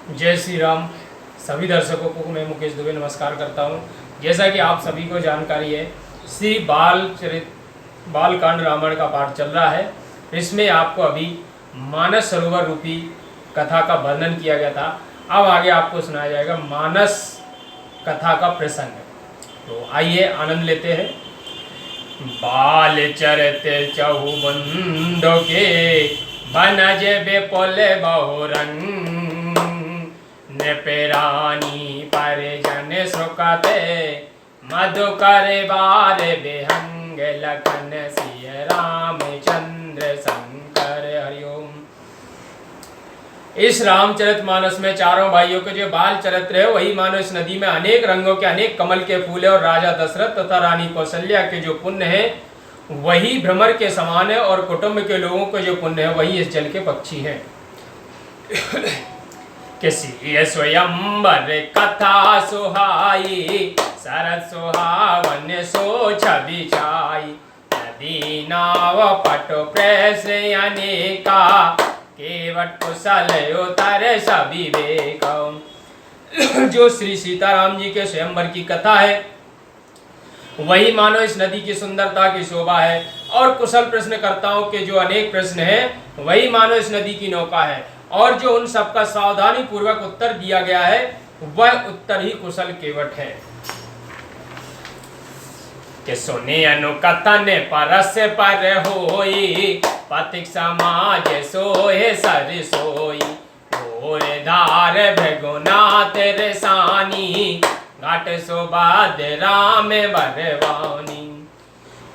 जय श्री राम। सभी दर्शकों को मैं मुकेश दुबे नमस्कार करता हूं। जैसा कि आप सभी को जानकारी है, श्री बालकांड रामायण का पाठ चल रहा है। इसमें आपको अभी मानस सरोवर रूपी कथा का वर्णन किया गया था। अब आगे आपको सुनाया जाएगा मानस कथा का प्रसंग। तो आइए आनंद लेते हैं। बाल चरते चहु बंदो के बनज बेपोले बहुरंग नेपेरानी परिजन सुकते मधुकर बार बेहंग लखन सिय रामचंद्र शंकर हरिओम। इस रामचरितमानस में चारों भाइयों के जो बाल चरित्र है वही मानो इस नदी में अनेक रंगों के अनेक कमल के फूल है, और राजा दशरथ तथा रानी कौशल्या के जो पुण्य है वही भ्रमर के समान है, और कुटुंब के लोगों के जो पुण्य है वही इस जल के पक्षी हैं। किसी स्वयंवर कथा सुहाई शरद सुहावन सो छवि छाई नदी नाव पटो प्रेस अनेका केवट कुशल उतर सभी बेकम। जो श्री सीताराम जी के स्वयंवर की कथा है वही मानो इस नदी की सुंदरता की शोभा है, और कुशल प्रश्नकर्ताओं के जो अनेक प्रश्न हैं वही मानो इस नदी की नौका है, और जो उन सबका सावधानी पूर्वक उत्तर दिया गया है वह उत्तर ही कुशल केवट है। कि सुने अनुकथन परस पर होई पथिक समाज सोहे सर सोई घोर धार भृगुनाथ रसानी घाट सुबाद राम बरवानी।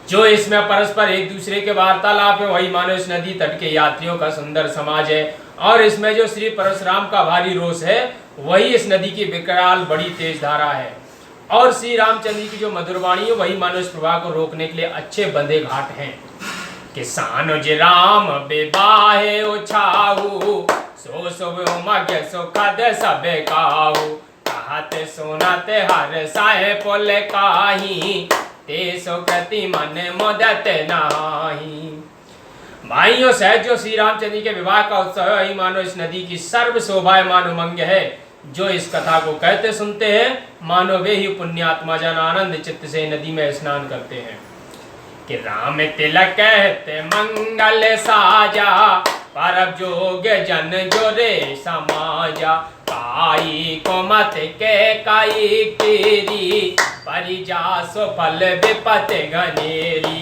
जो इसमें परस्पर एक दूसरे के वार्तालाप है वही मानो इस नदी तट के यात्रियों का सुंदर समाज है, और इसमें जो श्री परशुराम का भारी रोष है वही इस नदी की विकराल बड़ी तेज धारा है, और श्री रामचंद्र जी की जो मधुरवाणी है वही मानो इस प्रवाह को रोकने के लिए अच्छे बंधे घाट हैं। किसान जे राम बेबाहे उछाऊ सो सुब उमग सुखद सबे काहू कहत सुनत हर साहे पुल काही ते सो कृति मन मोदत नाही। भाइयों सहज जो श्री रामचंद्र जी के विवाह का उत्सव है वही मानो इस नदी की सर्व शोभायमान उमंग है। जो इस कथा को कहते सुनते हैं मानो वे ही पुण्यात्मा जन आनंद चित्त से नदी में स्नान करते हैं। कि राम तिलक कहते मंगल साजा परब जोग जन जोरे समाजा काई को मत के काई तेरी परिजा सो फल विपत घनेरी।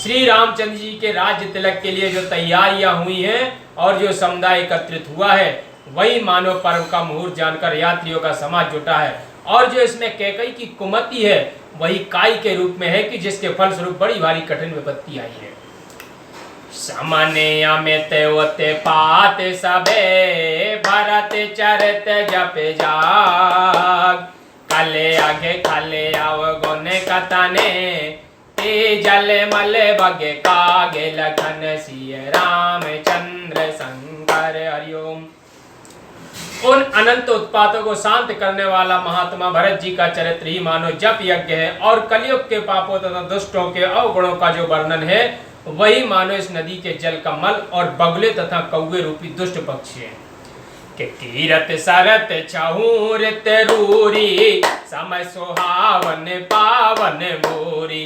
श्री रामचंद्र जी के राज्य तिलक के लिए जो तैयारियां हुई हैं और जो समुदाय एकत्रित हुआ है वही मानव पर्व का मुहूर्त जानकर यात्रियों का समाज जुटा है, और जो इसमें कैकई की कुमति है वही काई के रूप में है कि जिसके फलस्वरूप बड़ी भारी कठिन विपत्ति आई है। सामान्य अमित ओते पात सबे भरत चरत जप जाग कले आगे खले अवगुण कथने ते जल मल बगे कागे लखन सिय रामचंद्र शंकर हरिओम। उन अनंत उत्पातों को शांत करने वाला महात्मा भरत जी का चरित्र ही मानो जप यज्ञ है, और कलयुग के पापों तथा दुष्टों के अवगुणों का जो वर्णन है वही मानो इस नदी के जल का मल और बगुले तथा कौवे रूपी दुष्ट पक्षी है। कि कीरत सरत छहूरत रूरी समय सुहावन पावन मोरी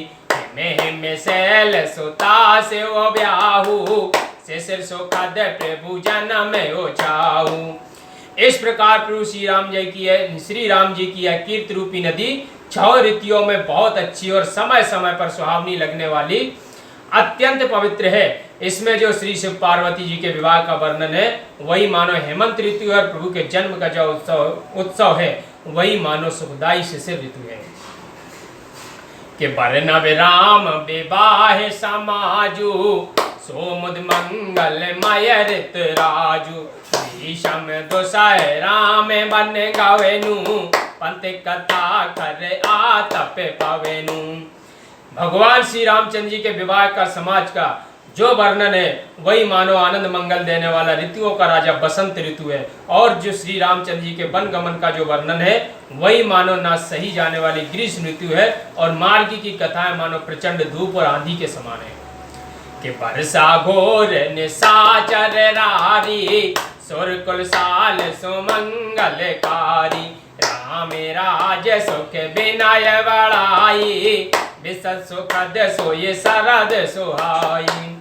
में शैल सुता से ओ ब्याहू शिशिर सुखद प्रभु जन्म ओ चाहू। इस प्रकार प्रभु श्री राम जी की यह कीर्ति रूपी नदी 6 ऋतुओं में बहुत अच्छी और समय समय पर सुहावनी लगने वाली अत्यंत पवित्र है। इसमें जो श्री शिव पार्वती जी के विवाह का वर्णन है वही मानो हेमंत ऋतु है, और प्रभु के जन्म का जो उत्सव है वही मानो सुखदायी शिशिर ऋतु है। कि बरनव राम विवाह समाजू सोमुद मंगल मय ऋत राजू भीषम दुसह राम बन गवेनु पंत कथा कर आतप पवेनु। भगवान श्री रामचंद्र जी के विवाह का समाज का जो वर्णन है वही मानो आनंद मंगल देने वाला ऋतुओं का राजा बसंत ऋतु है, और जो श्री रामचंद्र जी के वन गमन का जो वर्णन है वही मानो ना सही जाने वाली ग्रीष्म ऋतु है, और मार्गी की कथाएं मानो प्रचंड धूप और आंधी के समान है। कि वर्षा घोर निशाचर रारी, सुरकुल साल सुमंगलकारी। राम राज सुख विनय बड़ाई, विशद सुखद सोई सरद सुहाई।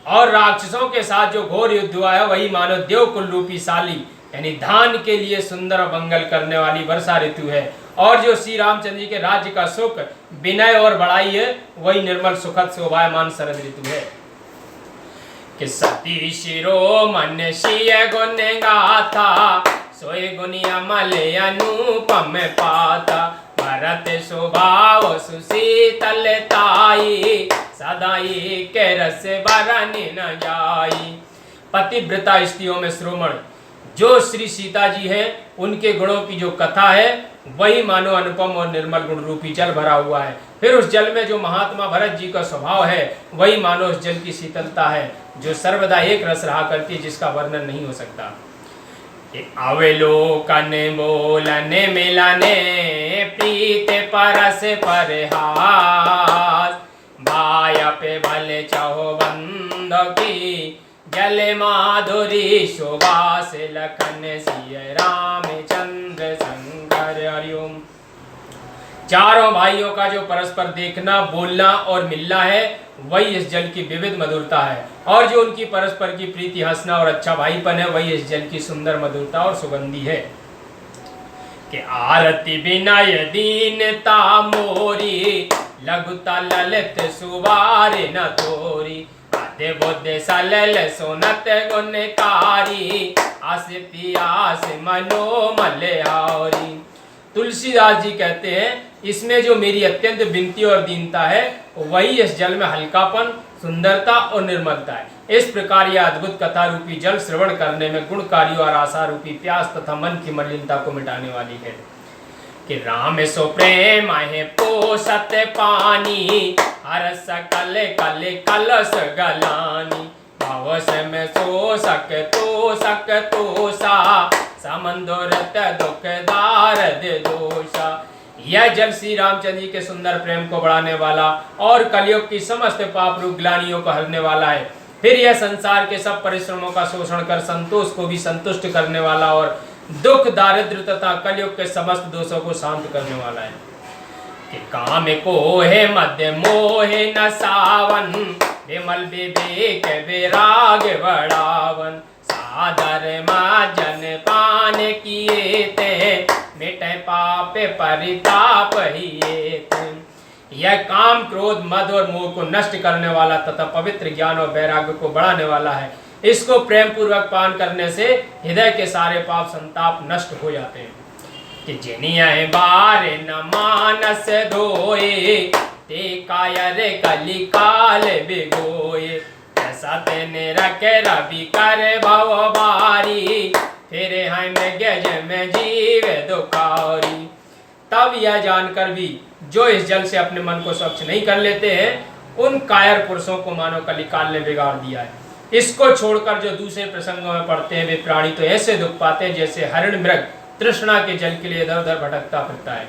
और राक्षसों के साथ जो घोर युद्ध हुआ है वही मानो देवकुल रूपी साली यानी धान के लिए सुंदर मंगल करने वाली वर्षा ऋतु है। और जो श्री रामचंद्र जी के राज्य का सुख विनय और बड़ाई है वही निर्मल सुखद शोभायमान शरद ऋतु है। कि सती शिरो मन शिय गुण गाथा, सोए गुनी अमल अनुपम पाता। भरत स्वभाव सुशीतलताई, सदाई के रस बरन न जाई। पतिव्रता स्त्रियों में श्रोमण जो श्री सीता जी हैं उनके गुणों की जो कथा है वही मानो अनुपम और निर्मल गुण रूपी जल भरा हुआ है। फिर उस जल में जो महात्मा भरत जी का स्वभाव है वही मानो उस जल की शीतलता है जो सर्वदा एक रस रहा करती है, जिसका वर्णन नहीं हो सकता। अवलोकन बोलने मिलने, प्रीत परस परहास। भाय पे भले चाहो बंद की, जल माधुरी शोभास। लखन सिय रामचंद्र शंकर हरिओम। चारों भाइयों का जो परस्पर देखना, बोलना और मिलना है वही इस जल की विविध मधुरता है। और जो उनकी परस्पर की प्रीति, हंसना और अच्छा भाईपन है वही इस जल की सुंदर मधुरता और सुगंधी है। कि आरती विनय दीनता मोरी, लघुता ललित सुवार न तोरी। आधे बोधे सलल सोनत गुणकारी, आसिति आस मनोमल आवरी। तुलसीदास जी कहते हैं इसमें जो मेरी अत्यंत विनती और दीनता है वही इस जल में हल्कापन, सुंदरता और निर्मलता है। इस प्रकार यह अद्भुत कथा रूपी जल श्रवण करने में गुणकारी और आशा रूपी प्यास तथा मन की मलिनता को मिटाने वाली है। कि राम सो प्रेम है पोषत पानी, हर सकल कल कलश गलानी। भावस में सो सक तो सा, समंदोरत दुखदार दोषा। यह जल श्री रामचंद्र जी के सुंदर प्रेम को बढ़ाने वाला और कलयुग की समस्त पाप रूप ग्लानियों को हरने वाला है। फिर यह संसार के सब परिश्रमों का शोषण कर संतोष को भी संतुष्ट करने वाला और दुख दारिद्र तथा कलयुग के समस्त दोषों को शांत करने वाला है। कि काम को है मध्य मोहे न सावन, विमल विवेक विराग बढ़ावन। सादर माजन पान किए थे, मिटे पाप परिताप हिए थे। यह काम क्रोध मद और मोह को नष्ट करने वाला तथा पवित्र ज्ञान और वैराग्य को बढ़ाने वाला है। इसको प्रेम पूर्वक पान करने से हृदय के सारे पाप संताप नष्ट हो जाते हैं। कि जिनिया बार न मानस धोए, ते कायर कली काल बिगोए। सत निरख रवि कर भव बारी, फिर हम गज में जीव दुखारी। तब यह जानकर भी जो इस जल से अपने मन को स्वच्छ नहीं कर लेते हैं उन कायर पुरुषों को मानो कलिकाल ने बिगाड़ दिया है। इसको छोड़कर जो दूसरे प्रसंगों में पढ़ते हैं वे प्राणी तो ऐसे दुख पाते हैं जैसे हरिण मृग तृष्णा के जल के लिए इधर उधर भटकता फिरता है।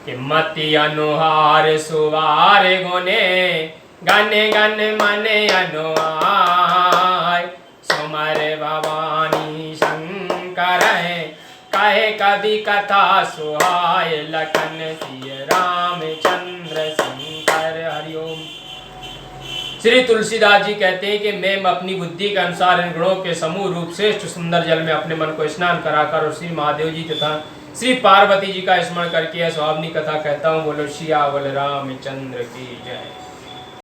कि मति अनुहार सुवार गुने, गने गन मने अनुआय। सुमर भवानी शंकर है, कहे कभी कथा सुहाय। लखन सिय रामचंद्र शंकर हरिओम। श्री तुलसीदास जी कहते हैं कि मैं अपनी बुद्धि के अनुसार इन गुणों के समूह रूप श्रेष्ठ सुंदर जल में अपने मन को स्नान कराकर और श्री महादेव जी तथा श्री पार्वती जी का स्मरण करके यह सुहावनी कथा कहता हूँ। बोलो सियावर रामचंद्र की जय।